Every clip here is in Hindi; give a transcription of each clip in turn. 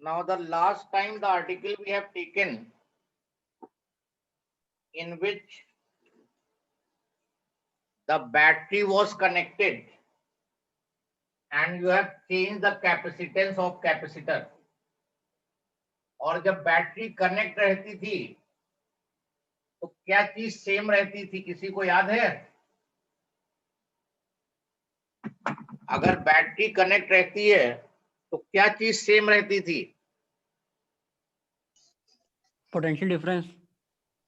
Now the last time the article we have taken in which the battery was connected and you have changed the capacitance of capacitor. और जब बैटरी कनेक्ट रहती थी तो क्या चीज सेम रहती थी, किसी को याद है? अगर बैटरी कनेक्ट रहती है तो क्या चीज सेम रहती थी? Potential difference.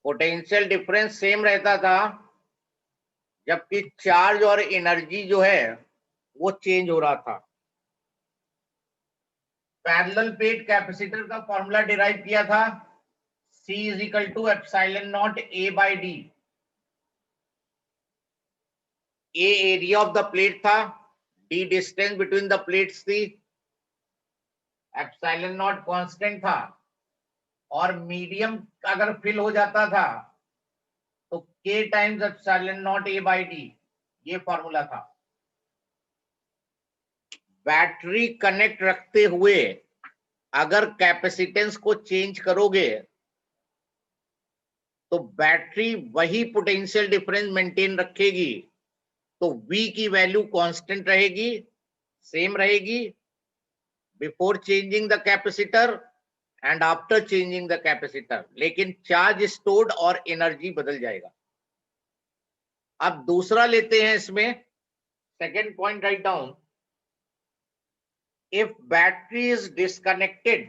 Potential difference same रहता था, जबकि चार्ज और एनर्जी जो है वो चेंज हो रहा था। पैरेलल प्लेट कैपेसिटर का फॉर्मूला डिराइव किया था, C is equal to epsilon not A by D. A area of the plate था, D distance between the plates थी, एप्सिलॉन नॉट कांस्टेंट था, और मीडियम अगर फिल हो जाता था तो K times epsilon not A by D, ये फॉर्मूला था। बैटरी कनेक्ट रखते हुए अगर कैपेसिटेंस को चेंज करोगे तो बैटरी वही पोटेंशियल डिफरेंस मेंटेन रखेगी, तो V की वैल्यू कांस्टेंट रहेगी, सेम रहेगी before changing the capacitor and after changing the capacitor, लेकिन चार्ज स्टोर्ड और एनर्जी बदल जाएगा। अब दूसरा लेते हैं, इसमें second point write down, if battery is disconnected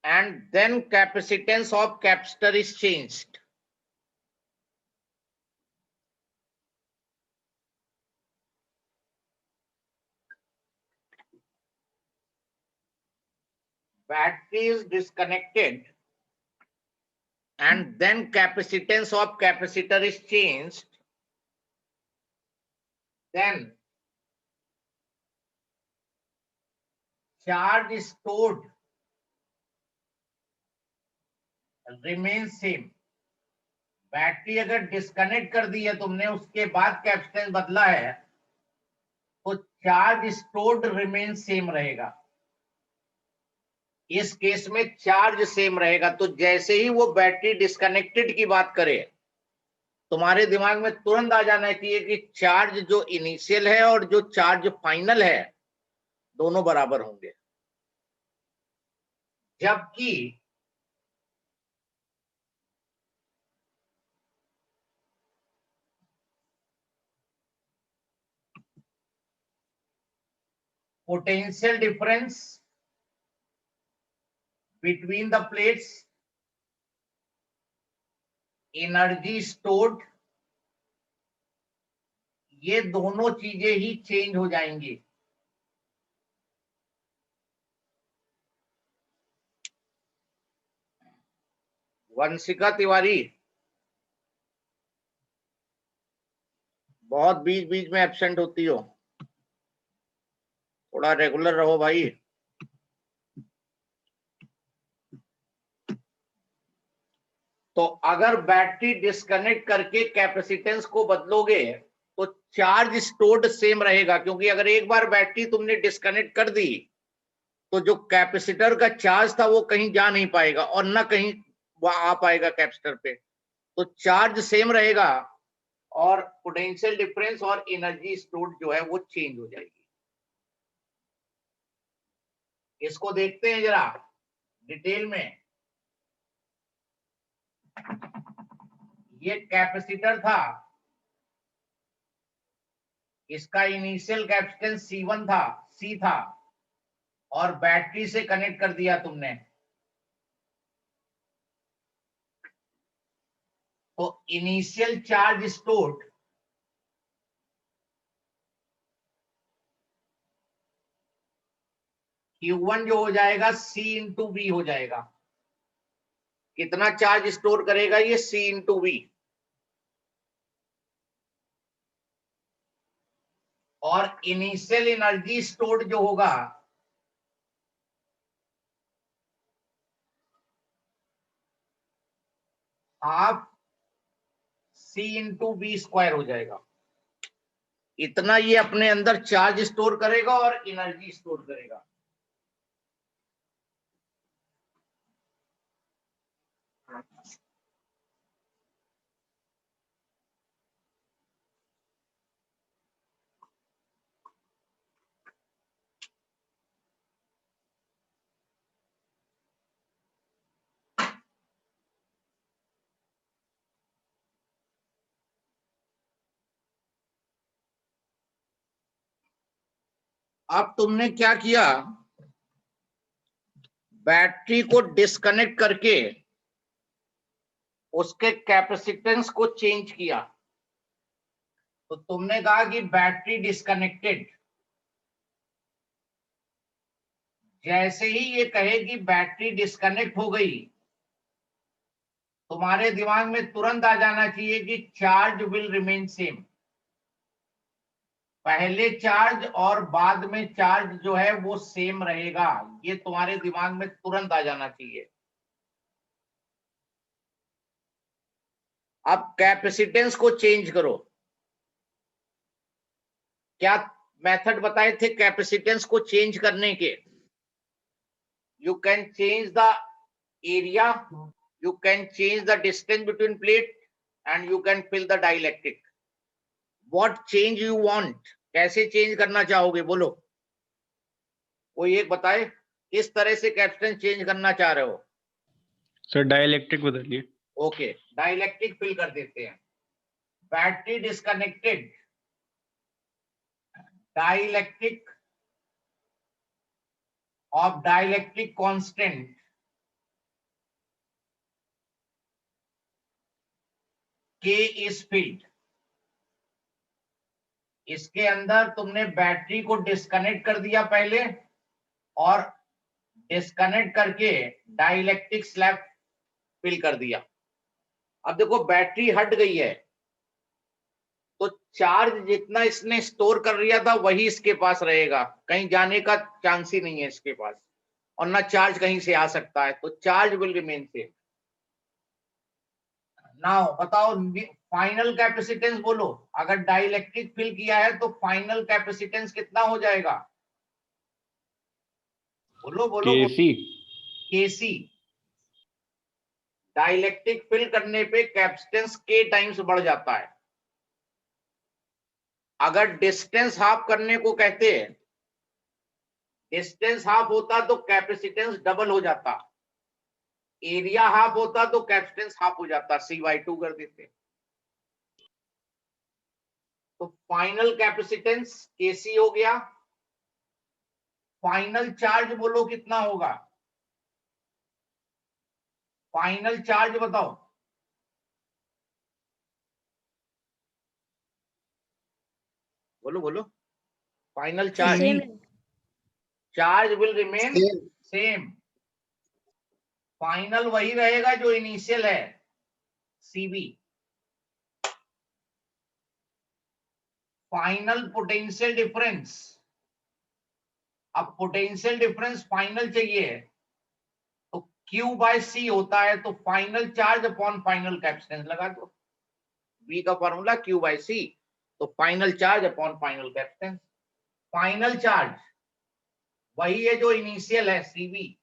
and then capacitance of capacitor is changed, battery is disconnected and then capacitance of capacitor is changed, then charge stored remains same. Battery अगर डिस्कनेक्ट कर दी है तुमने, उसके बाद कैपेसिटेंस बदला है, तो चार्ज स्टोर्ड रिमेन सेम रहेगा। इस केस में चार्ज सेम रहेगा, तो जैसे ही वो बैटरी डिस्कनेक्टेड की बात करे, तुम्हारे दिमाग में तुरंत आ जाना चाहिए कि चार्ज जो इनिशियल है और जो चार्ज फाइनल है दोनों बराबर होंगे। जबकि potential difference between the plates, energy stored, ये दोनों चीजें ही चेंज हो जाएंगी। वंशिका तिवारी, बहुत बीच बीच में एब्सेंट होती हो, थोड़ा रेगुलर रहो भाई। तो अगर बैटरी डिस्कनेक्ट करके कैपेसिटेंस को बदलोगे तो चार्ज स्टोर्ड सेम रहेगा, क्योंकि अगर एक बार बैटरी तुमने डिस्कनेक्ट कर दी तो जो कैपेसिटर का चार्ज था वो कहीं जा नहीं पाएगा और ना कहीं वो आ पाएगा कैपेसिटर पे, तो चार्ज सेम रहेगा और पोटेंशियल डिफरेंस और एनर्जी स्टोर्ड जो है वो चेंज हो जाएगी। इसको देखते हैं जरा डिटेल में। ये कैपेसिटर था, इसका इनिशियल कैपेसिटेंस C1 था, C था, और बैटरी से कनेक्ट कर दिया तुमने, तो इनिशियल चार्ज स्टोर्ड Q1 जो हो जाएगा C इंटू वी हो जाएगा। कितना चार्ज स्टोर करेगा ये? C into V. और इनिशियल एनर्जी स्टोर्ड जो होगा half C into V square हो जाएगा। इतना ये अपने अंदर चार्ज स्टोर करेगा और एनर्जी स्टोर करेगा। अब तुमने क्या किया, बैटरी को डिस्कनेक्ट करके उसके कैपेसिटेंस को चेंज किया। तो तुमने कहा कि बैटरी डिस्कनेक्टेड। जैसे ही ये कहे कि बैटरी डिस्कनेक्ट हो गई, तुम्हारे दिमाग में तुरंत आ जाना चाहिए कि चार्ज विल रिमेन सेम। पहले चार्ज और बाद में चार्ज जो है वो सेम रहेगा, ये तुम्हारे दिमाग में तुरंत आ जाना चाहिए। अब कैपेसिटेंस को चेंज करो। क्या मेथड बताए थे कैपेसिटेंस को चेंज करने के? You can change the area, you can change the distance between plate and you can fill the dielectric. What change you want? कैसे चेंज करना चाहोगे बोलो, कोई एक बताए किस तरह से कैपेसिटेंस चेंज करना चाह रहे हो? सर डाइलेक्ट्रिक बदलिए। ओके, डाइलेक्ट्रिक फिल कर देते हैं। Battery disconnected, dielectric of dielectric constant K is filled। इसके अंदर तुमने बैटरी को डिस्कनेक्ट कर दिया पहले, और डिस्कनेक्ट करके डाइलेक्ट्रिक स्लैब फिल कर दिया। अब देखो बैटरी हट गई है, तो चार्ज जितना इसने स्टोर कर लिया था वही इसके पास रहेगा, कहीं जाने का चांस ही नहीं है इसके पास, और ना चार्ज कहीं से आ सकता है, तो charge will remain same. Now बताओ फाइनल कैपेसिटेंस बोलो, अगर डाइलेक्ट्रिक फिल किया है तो फाइनल कैपेसिटेंस कितना हो जाएगा? बोलो बोलो। केसी। केसी। डाइलेक्ट्रिक फिल करने पे कैपेसिटेंस के टाइम्स बढ़ जाता है। अगर डिस्टेंस हाफ करने को कहते हैं, डिस्टेंस हाफ होता तो कैपेसिटेंस डबल हो जाता, एरिया हाफ होता तो कैपेसिटेंस हाफ हो जाता, C/2 कर देते। तो फाइनल कैपेसिटेंस केसी हो गया। फाइनल चार्ज बोलो कितना होगा? फाइनल चार्ज बताओ। बोलो बोलो। Final charge. Charge will remain same. Final वही रहेगा जो इनिशियल है, सीबी। Final potential difference. अब पोटेंशियल डिफरेंस फाइनल चाहिए तो Q/C होता है, तो final charge upon final capacitance लगा दो। V का फॉर्मूला Q/C, तो final charge upon final capacitance. Final charge वही है जो इनिशियल है, CV,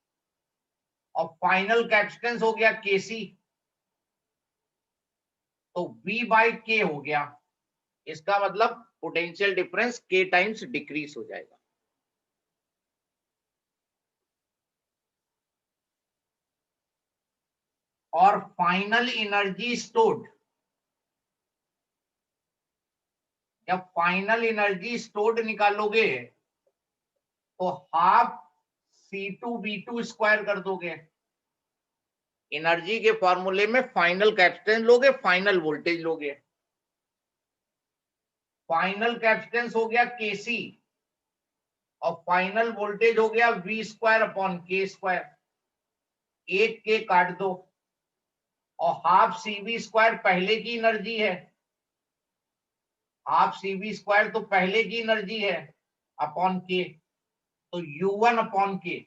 और फाइनल कैपेसिटेंस हो गया KC, तो V/K हो गया। इसका मतलब potential difference K times decrease हो जाएगा। और फाइनल एनर्जी स्टोर्ड, जब फाइनल एनर्जी स्टोर्ड निकालोगे तो हाफ C2V2 स्क्वायर कर दोगे। एनर्जी के फॉर्मूले में फाइनल कैपेसिटेंस लोगे, फाइनल वोल्टेज लोगे। फाइनल कैपेसिटेंस हो गया KC और फाइनल वोल्टेज हो गया V² अपॉन K²। एक के काट दो, और हाफ CV² पहले की एनर्जी है, हाफ CV² तो पहले की एनर्जी है, अपॉन K, तो U1 upon K,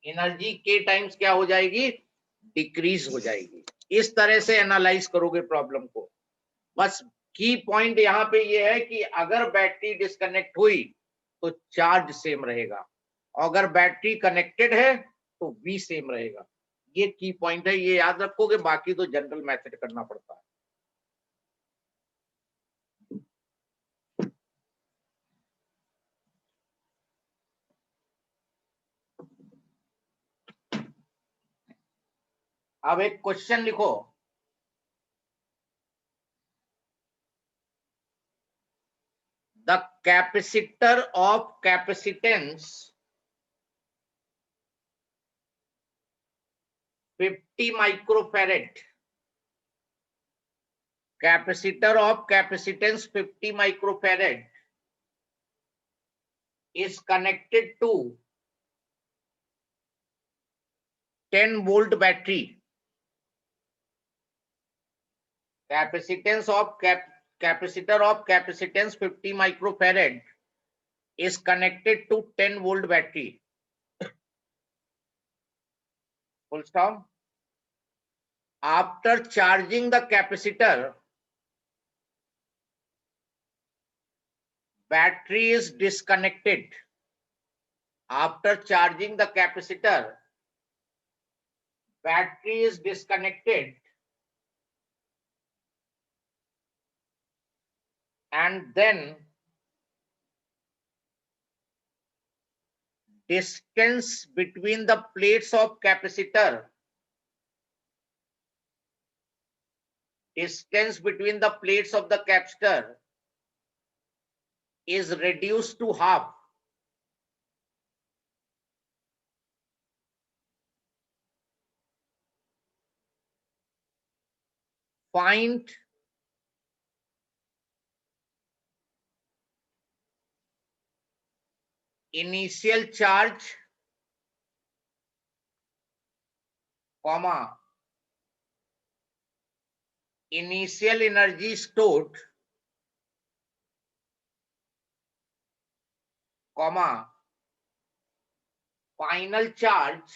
energy K times क्या हो जाएगी? डिक्रीज हो जाएगी। इस तरह से एनालाइज करोगे प्रॉब्लम को। बस की पॉइंट यहाँ पे ये है कि अगर बैटरी डिस्कनेक्ट हुई तो चार्ज सेम रहेगा, और अगर बैटरी कनेक्टेड है तो V सेम रहेगा। ये की पॉइंट है, ये याद रखोगे, बाकी तो जनरल मेथड करना पड़ता है। अब एक क्वेश्चन लिखो, the capacitor of capacitance 50 microfarad, capacitor of capacitance 50 microfarad is connected to 10 volt battery. Capacitance of capacitor of capacitance 50 microfarad is connected to 10 volt battery. Full stop. After charging the capacitor, battery is disconnected. After charging the capacitor, battery is disconnected, and then distance between the plates of capacitor, distance between the plates of the capacitor is reduced to half. Find initial charge, comma, initial energy stored, comma, final charge,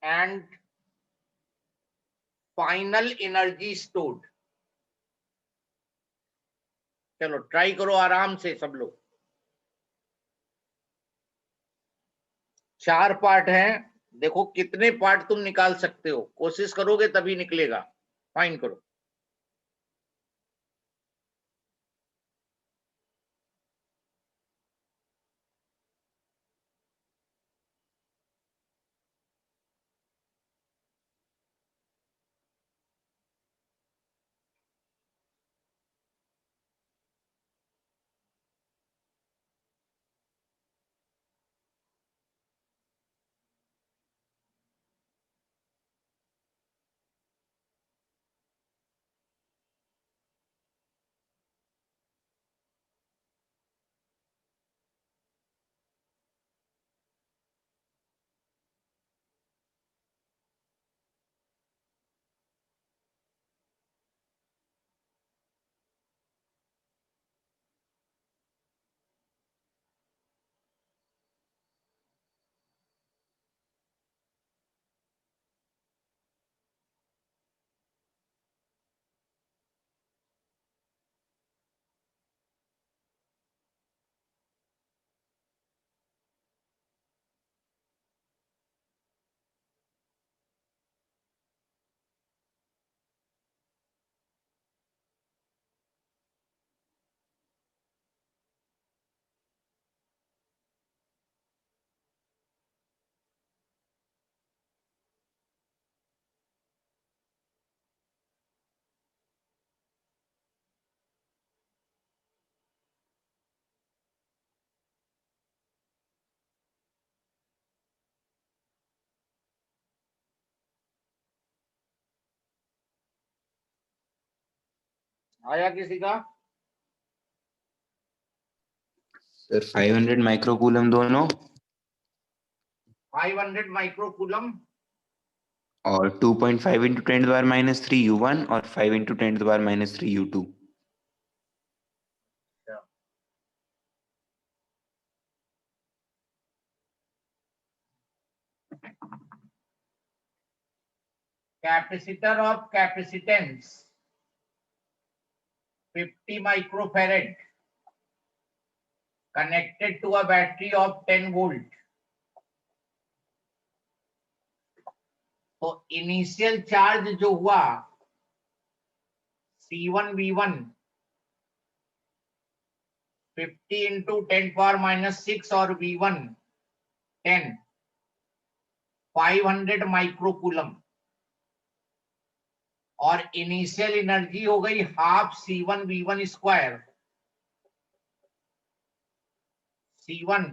and final energy stored. चलो ट्राई करो आराम से सब लोग। 4 पार्ट हैं, देखो कितने पार्ट तुम निकाल सकते हो, कोशिश करोगे तभी निकलेगा। फाइन करो। आया किसी का? सर 500 माइक्रोकूलम दोनों 500 माइक्रोकूलम और 2.5 इंटू 10⁻³ U1 और 5 into 10⁻³ U2। capacitor of capacitance 50 microfarad connected to a battery of 10 volt. तो इनिशियल चार्ज जो हुआ C1V1 50 into 10 power minus 6 और V1 10 500 माइक्रोकूलम और इनिशियल एनर्जी हो गई half C1V1 square C1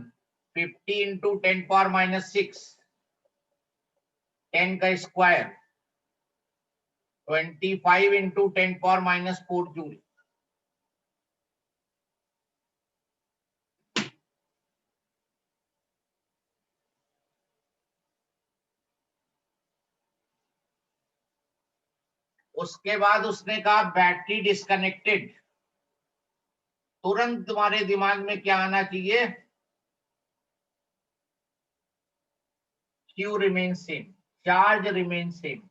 50 into 10 power minus 6 10 का square 25 into 10 power minus 4 joule. उसके बाद उसने कहा बैटरी डिस्कनेक्टेड। तुरंत तुम्हारे दिमाग में क्या आना चाहिए? Q remains same, charge remains same।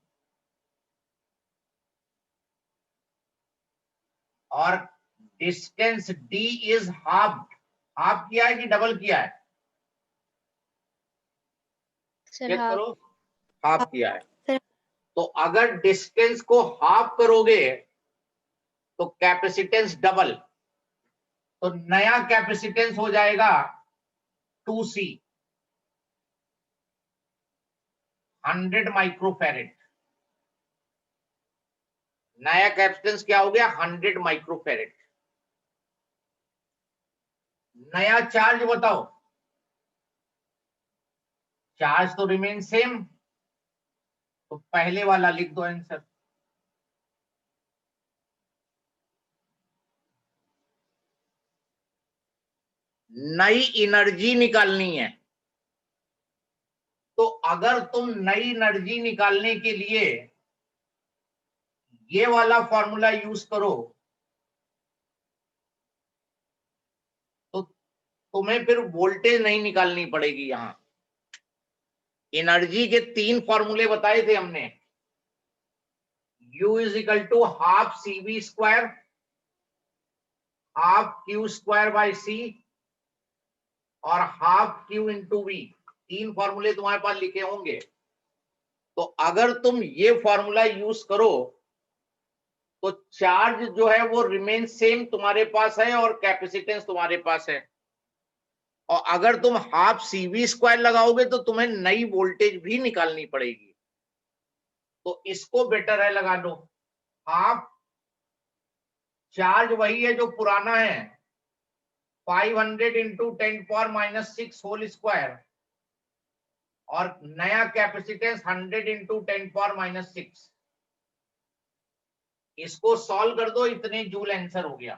और distance D is half. Half किया है कि डबल किया है? चेक करो, हाफ किया है। तो अगर डिस्टेंस को हाफ करोगे तो कैपेसिटेंस डबल, तो नया कैपेसिटेंस हो जाएगा 2C 100 माइक्रोफैरेड। नया कैपेसिटेंस क्या हो गया? 100 माइक्रोफैरेड। नया चार्ज बताओ। चार्ज तो रिमेन सेम, तो पहले वाला लिख दो आंसर। नई एनर्जी निकालनी है, तो अगर तुम नई एनर्जी निकालने के लिए ये वाला फॉर्मूला यूज करो तो तुम्हें फिर वोल्टेज नहीं निकालनी पड़ेगी। यहां एनर्जी के 3 फॉर्मूले बताए थे हमने। U is equal to half CV square, half Q square by C और हाफ Q इंटू V। 3 फॉर्मूले तुम्हारे पास लिखे होंगे। तो अगर तुम ये फॉर्मूला यूज करो तो चार्ज जो है वो रिमेन सेम तुम्हारे पास है और कैपेसिटेंस तुम्हारे पास है। और अगर तुम हाफ CV स्क्वायर लगाओगे तो तुम्हें नई वोल्टेज भी निकालनी पड़ेगी। तो इसको बेटर है लगा लो। हाफ चार्ज वही है जो पुराना है 500 into 10 power minus 6 whole square और नया कैपेसिटेंस 100 इंटू 10 पावर माइनस 6। इसको सॉल्व कर दो, इतने जूल आंसर हो गया।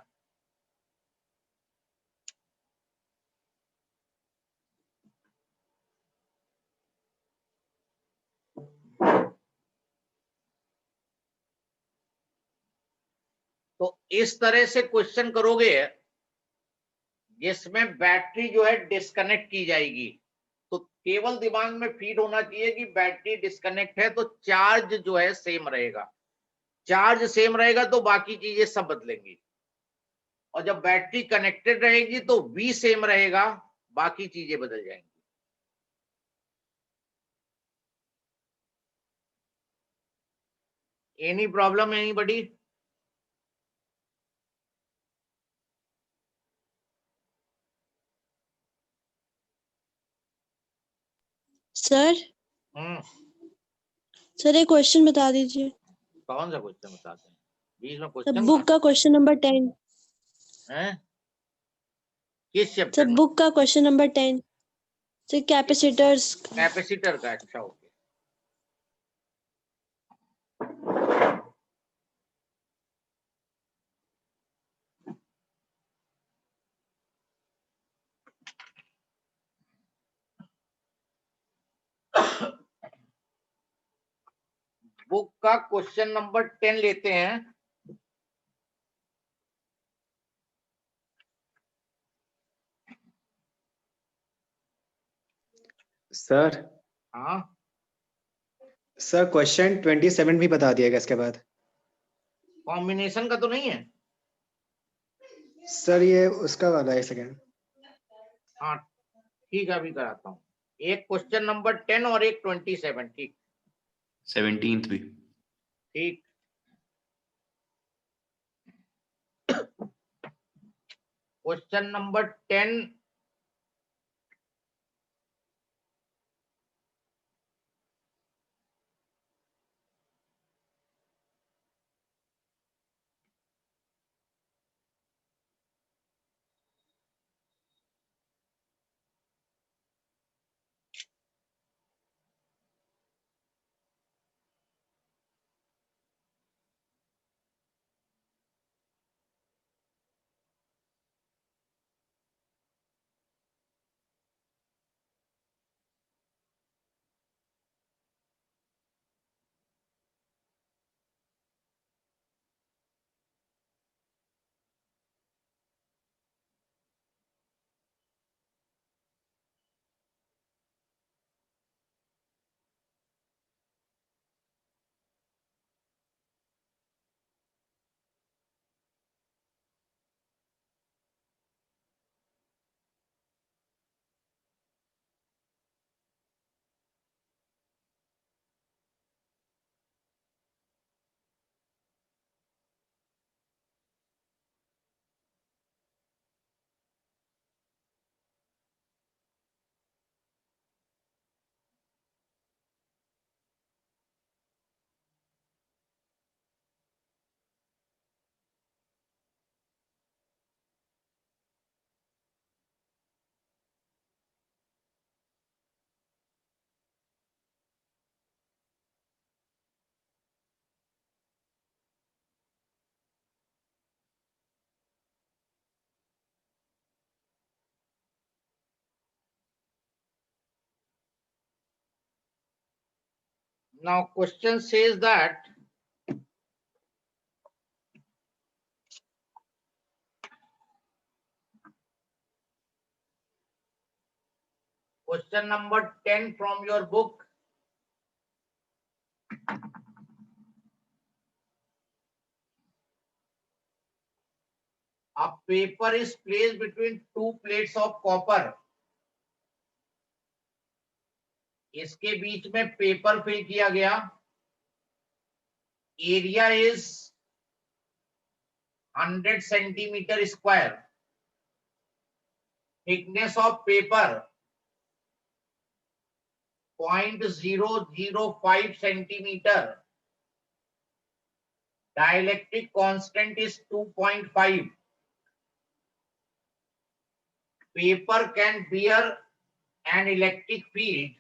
तो इस तरह से क्वेश्चन करोगे जिसमें बैटरी जो है डिस्कनेक्ट की जाएगी, तो केवल दिमाग में फीड होना चाहिए कि बैटरी डिस्कनेक्ट है तो चार्ज जो है सेम रहेगा। चार्ज सेम रहेगा तो बाकी चीजें सब बदलेंगी। और जब बैटरी कनेक्टेड रहेगी तो V सेम रहेगा, बाकी चीजें बदल जाएंगी। Any problem anybody? Sir sir एक क्वेश्चन बता दीजिए। कौन सा क्वेश्चन बताते हैं? बीच में क्वेश्चन बुक का क्वेश्चन नंबर 10। है किस सर चैप्टर में? बुक का question number 10 sir capacitors. Capacitor का। अच्छा ओके। बुक का क्वेश्चन नंबर 10 लेते हैं। सर हाँ सर क्वेश्चन 27 भी बता दिया गया इसके बाद। कॉम्बिनेशन का तो नहीं है? सर ये उसका वाला है, सेकेंड। हाँ ठीक है, अभी कराता हूँ। एक क्वेश्चन नंबर 10 और एक 27। ठीक 17th भी। ठीक। Question number 10, now question says that question number 10 from your book. A paper is placed between two plates of copper. इसके बीच में पेपर फिल किया गया. Area is 100 centimetre square. Thickness of paper 0.005 centimetre. Dielectric constant is 2.5. Paper can bear an electric field.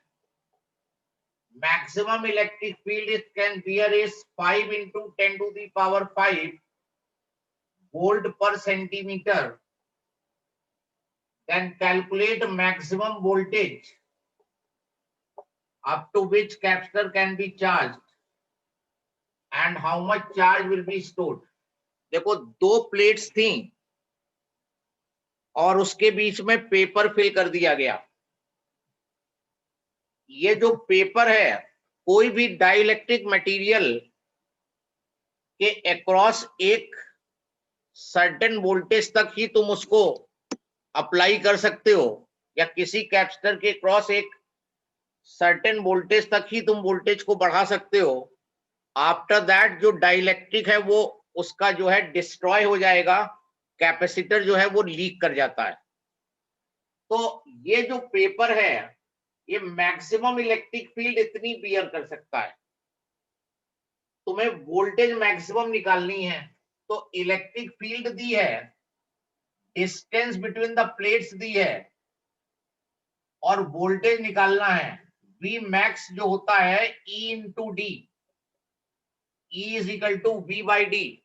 Maximum electric field it can bear is 5 into 10 to the power 5 volt per centimeter. Then calculate maximum voltage up to which capacitor can be charged and how much charge will be stored. देखो दो प्लेट्स थी और उसके बीच में पेपर फिल कर दिया गया. ये जो पेपर है, कोई भी डाइलेक्ट्रिक मटेरियल के अक्रॉस एक सर्टेन वोल्टेज तक ही तुम उसको अप्लाई कर सकते हो, या किसी कैपेसिटर के क्रॉस एक सर्टेन वोल्टेज तक ही तुम वोल्टेज को बढ़ा सकते हो. आफ्टर दैट जो डाइलेक्ट्रिक है वो उसका जो है डिस्ट्रॉय हो जाएगा, कैपेसिटर जो है वो लीक कर जाता है. तो ये जो पेपर है ये मैक्सिमम इलेक्ट्रिक फील्ड इतनी बियर कर सकता है. तुम्हें वोल्टेज मैक्सिमम निकालनी है तो इलेक्ट्रिक फील्ड दी है, डिस्टेंस बिटवीन द प्लेट्स दी है और वोल्टेज निकालना है. V मैक्स जो होता है E into D. E is equal to V by D.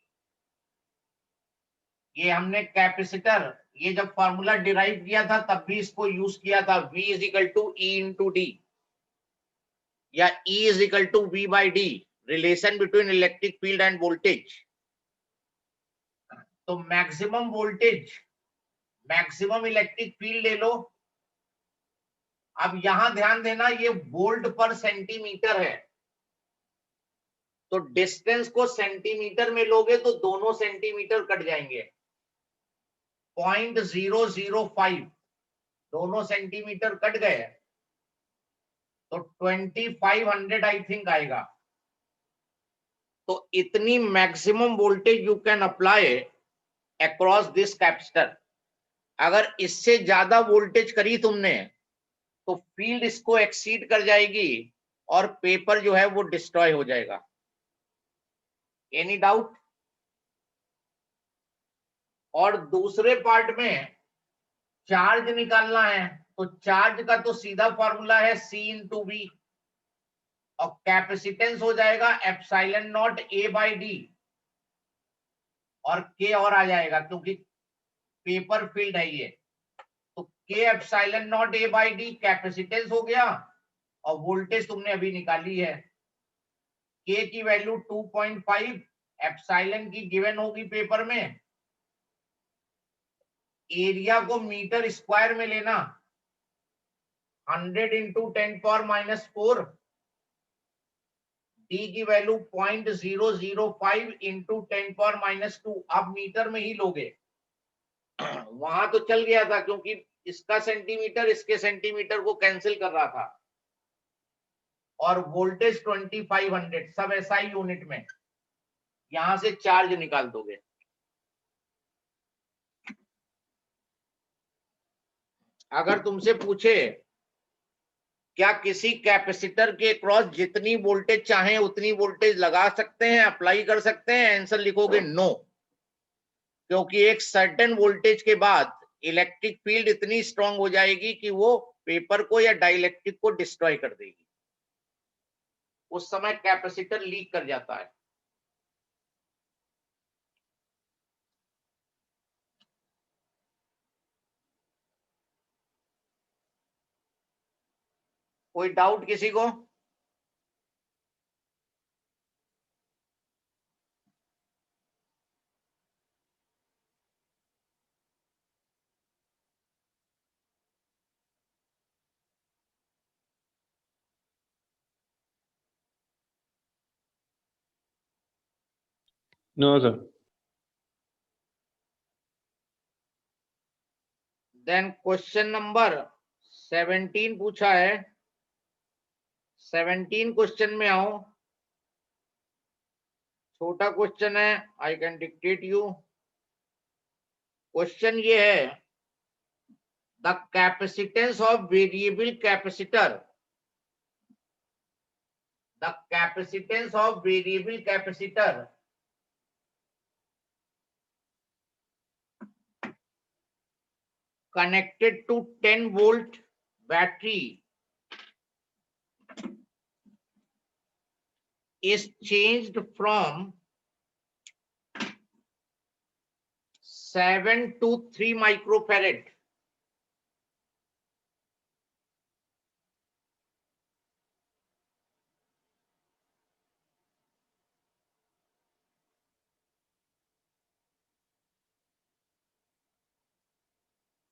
ये हमने कैपेसिटर, ये जब फॉर्मूला डिराइव किया था तब भी इसको यूज किया था. V is equal to E into D या E is equal to V by D. Relation between electric field and voltage. तो maximum voltage, maximum electric field ले लो. अब यहां ध्यान देना, ये वोल्ट पर सेंटीमीटर है. तो डिस्टेंस को सेंटीमीटर में लोगे तो दोनों सेंटीमीटर कट जाएंगे, 0.005 दोनों सेंटीमीटर कट गए तो 2500 आई थिंक आएगा। तो इतनी maximum voltage you can apply across this capacitor. अगर इससे ज्यादा वोल्टेज करी तुमने तो फील्ड इसको एक्सीड कर जाएगी और पेपर जो है वो डिस्ट्रॉय हो जाएगा। Any doubt? और दूसरे पार्ट में चार्ज निकालना है, तो चार्ज का तो सीधा फॉर्मूला है C इंटू V, और कैपेसिटेंस हो जाएगा epsilon not A by D, और K और आ जाएगा क्योंकि पेपर फील्ड है ये। तो K epsilon not A by D capacitance हो गया, और वोल्टेज तुमने अभी निकाली है। K की वैल्यू 2.5, एप्सिलॉन की गिवन होगी पेपर में, एरिया को मीटर स्क्वायर में लेना, 100 इंटू 10⁻⁴, D की वैल्यू 0.005 इंटू 10⁻², आप मीटर में ही लोगे। वहां तो चल गया था क्योंकि इसका सेंटीमीटर इसके सेंटीमीटर को कैंसिल कर रहा था, और वोल्टेज 2500 सब SI यूनिट में, यहां से चार्ज निकाल दोगे। अगर तुमसे पूछे क्या किसी कैपेसिटर के क्रॉस जितनी वोल्टेज चाहे उतनी वोल्टेज लगा सकते हैं, अप्लाई कर सकते हैं, आंसर लिखोगे नो, क्योंकि एक सर्टेन वोल्टेज के बाद इलेक्ट्रिक फील्ड इतनी स्ट्रांग हो जाएगी कि वो पेपर को या डाइलेक्ट्रिक को डिस्ट्रॉय कर देगी। उस समय कैपेसिटर लीक कर जाता है। कोई डाउट किसी को? No sir. Then question number 17 पूछा है। 17 क्वेश्चन में आओ। छोटा क्वेश्चन है, I can dictate you. Question ये है, the capacitance of variable capacitor, the capacitance of variable capacitor connected to 10 volt battery is changed from 7 to 3 microfarad.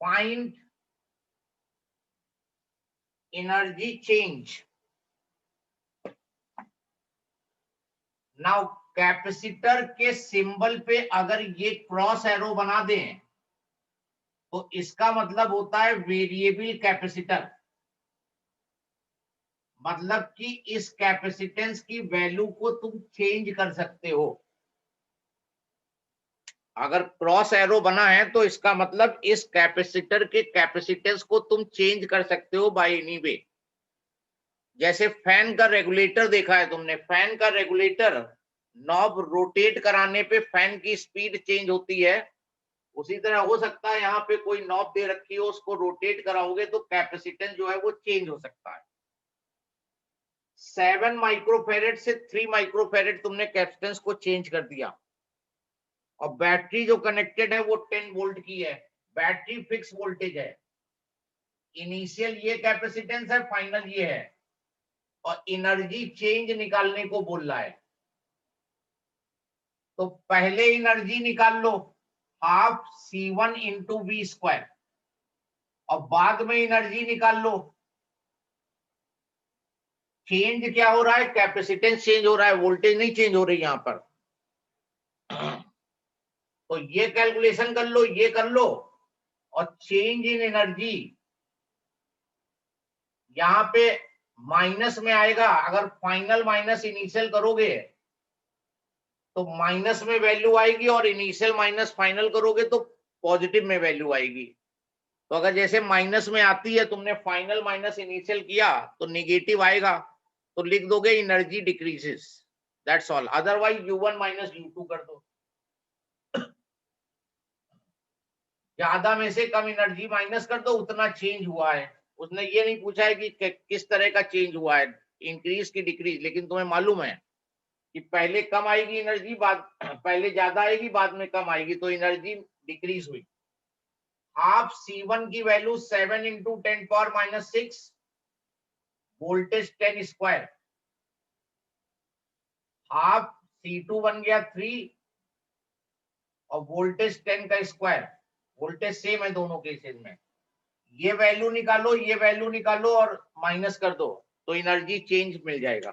Find energy change. Now capacitor के सिंबल पे अगर ये क्रॉस एरो बना दें तो इसका मतलब होता है वेरिएबल कैपेसिटर, मतलब कि इस कैपेसिटेंस की वैल्यू को तुम चेंज कर सकते हो। अगर क्रॉस एरो बना है तो इसका मतलब इस कैपेसिटर के कैपेसिटेंस को तुम चेंज कर सकते हो बाय एनी वे। जैसे फैन का रेगुलेटर देखा है तुमने, फैन का रेगुलेटर नॉब रोटेट कराने पे फैन की स्पीड चेंज होती है, उसी तरह हो सकता है यहाँ पे कोई नॉब दे रखी हो, उसको रोटेट कराओगे तो कैपेसिटेंस जो है वो चेंज हो सकता है। 7 माइक्रोफेरेड से 3 माइक्रोफेरेड तुमने कैपेसिटेंस को चेंज कर दिया, और बैटरी जो कनेक्टेड है वो 10 वोल्ट की है, बैटरी फिक्स वोल्टेज है, इनिशियल ये कैपेसिटेंस है, फाइनल ये है, और एनर्जी चेंज निकालने को बोल रहा है। तो पहले एनर्जी निकाल लो, half C1 into V square, और बाद में एनर्जी निकाल लो चेंज क्या हो रहा है, कैपेसिटेंस चेंज हो रहा है, वोल्टेज नहीं चेंज हो रही यहां पर। तो ये कैलकुलेशन कर लो, ये कर लो, और चेंज इन एनर्जी यहां पे माइनस में आएगा। अगर फाइनल माइनस इनिशियल करोगे तो माइनस में वैल्यू आएगी, और इनिशियल माइनस फाइनल करोगे तो पॉजिटिव में वैल्यू आएगी। तो अगर जैसे माइनस में आती है, तुमने फाइनल माइनस इनिशियल किया तो निगेटिव आएगा, तो लिख दोगे energy decreases, that's all. Otherwise U1 minus U2 कर दो। ज्यादा में से कम एनर्जी माइनस कर दो, उतना चेंज हुआ है। उसने ये नहीं पूछा है कि किस तरह का चेंज हुआ है, इंक्रीज की डिक्रीज, लेकिन तुम्हें मालूम है कि पहले कम आएगी एनर्जी, बाद पहले ज्यादा आएगी, बाद में कम आएगी, तो एनर्जी डिक्रीज हुई। हाफ C1 की value 7 into 10⁻⁻6, voltage 10 square. Half C2 बन गया 3, और वोल्टेज 10 का स्क्वायर। वोल्टेज सेम है दोनों केसेस में। ये वैल्यू निकालो, ये वैल्यू निकालो, और माइनस कर दो, तो एनर्जी चेंज मिल जाएगा।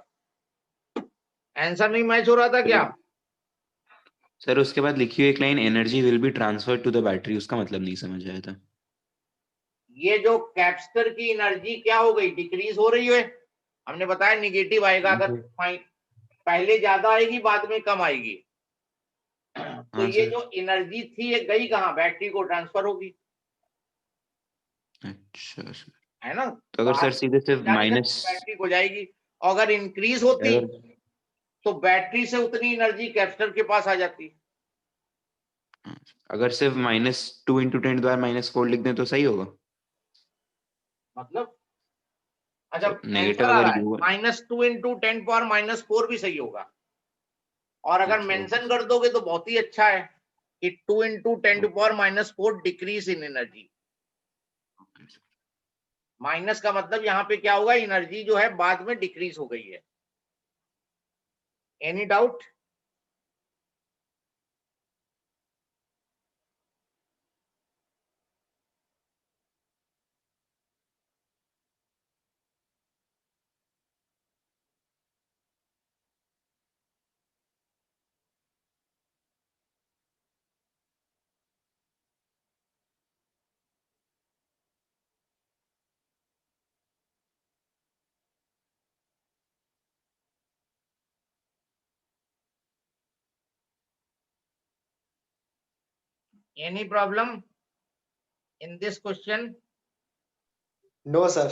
आंसर नहीं मैच हो रहा था क्या? सर उसके बाद लिखी हुई एक line energy will be transfer to the battery, उसका मतलब नहीं समझ आया था। ये जो कैपेसिटर की एनर्जी क्या हो गई, डिक्रीज हो रही है। हमने बताया निगेटिव आएगा, अगर पहले ज्यादा आएगी, बाद में कम आएगी। तो हाँ ये सर। जो एनर्जी थी, ये गई कहाँ, बैटरी को ट्रांसफर होगी, अच्छा सर। है ना। तो अगर सर सीधे सिर्फ जा नहीं सकती, माइनस, बैटरी को जाएगी। और अगर इंक्रीज होती अगर तो बैटरी से उतनी एनर्जी कैपेसिटर के पास आ जाती। अगर सिर्फ -2 इंटू 10⁻⁻4 लिख दें तो सही होगा? मतलब अच्छा, नेगेटिव आंसर आ अगर रहा है U1। -2 इंटू 10⁻⁻4 भी सही होगा। और अगर अच्छा मेंशन कर दोगे तो बहुत ही अच्छा है कि 2 into 10⁻⁻4 decrease in energy. Minus का मतलब यहाँ पे क्या होगा, एनर्जी जो है बाद में डिक्रीज हो गई है। Any doubt? Any problem in this question? No, sir.